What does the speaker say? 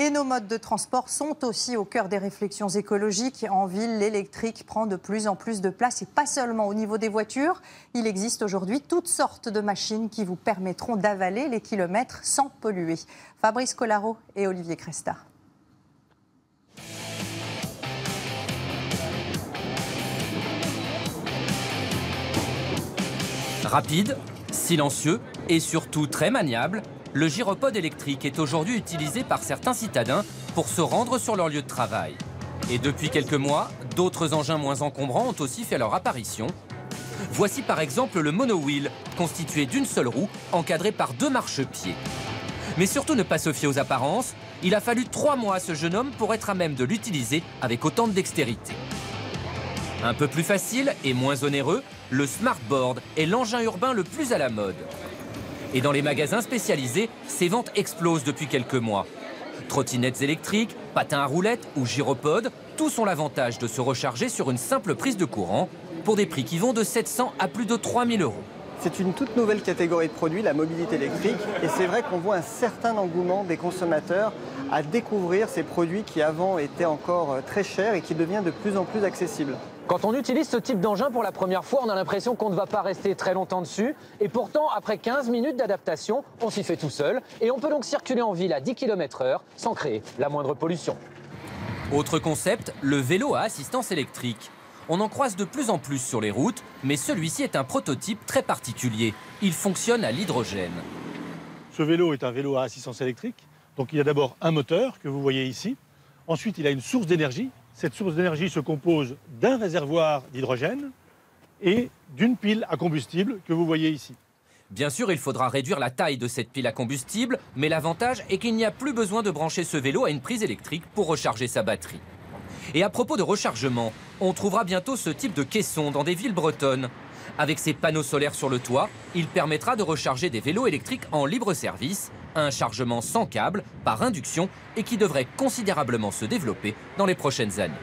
Et nos modes de transport sont aussi au cœur des réflexions écologiques. En ville, l'électrique prend de plus en plus de place et pas seulement au niveau des voitures. Il existe aujourd'hui toutes sortes de machines qui vous permettront d'avaler les kilomètres sans polluer. Fabrice Collaro et Olivier Cresta. Rapide, silencieux et surtout très maniable, le gyropode électrique est aujourd'hui utilisé par certains citadins pour se rendre sur leur lieu de travail. Et depuis quelques mois, d'autres engins moins encombrants ont aussi fait leur apparition. Voici par exemple le monowheel, constitué d'une seule roue, encadré par 2 marchepieds. Mais surtout ne pas se fier aux apparences, il a fallu 3 mois à ce jeune homme pour être à même de l'utiliser avec autant de dextérité. Un peu plus facile et moins onéreux, le smartboard est l'engin urbain le plus à la mode. Et dans les magasins spécialisés, ses ventes explosent depuis quelques mois. Trottinettes électriques, patins à roulettes ou gyropodes, tous ont l'avantage de se recharger sur une simple prise de courant pour des prix qui vont de 700 à plus de 3000 €. C'est une toute nouvelle catégorie de produits, la mobilité électrique, et c'est vrai qu'on voit un certain engouement des consommateurs à découvrir ces produits qui avant étaient encore très chers et qui deviennent de plus en plus accessibles. Quand on utilise ce type d'engin pour la première fois, on a l'impression qu'on ne va pas rester très longtemps dessus. Et pourtant, après 15 minutes d'adaptation, on s'y fait tout seul. Et on peut donc circuler en ville à 10 km/h sans créer la moindre pollution. Autre concept, le vélo à assistance électrique. On en croise de plus en plus sur les routes, mais celui-ci est un prototype très particulier. Il fonctionne à l'hydrogène. Ce vélo est un vélo à assistance électrique. Donc il y a d'abord un moteur que vous voyez ici. Ensuite, il a une source d'énergie. Cette source d'énergie se compose d'un réservoir d'hydrogène et d'une pile à combustible que vous voyez ici. Bien sûr, il faudra réduire la taille de cette pile à combustible, mais l'avantage est qu'il n'y a plus besoin de brancher ce vélo à une prise électrique pour recharger sa batterie. Et à propos de rechargement, on trouvera bientôt ce type de caisson dans des villes bretonnes. Avec ses panneaux solaires sur le toit, il permettra de recharger des vélos électriques en libre service, un chargement sans câble, par induction, et qui devrait considérablement se développer dans les prochaines années.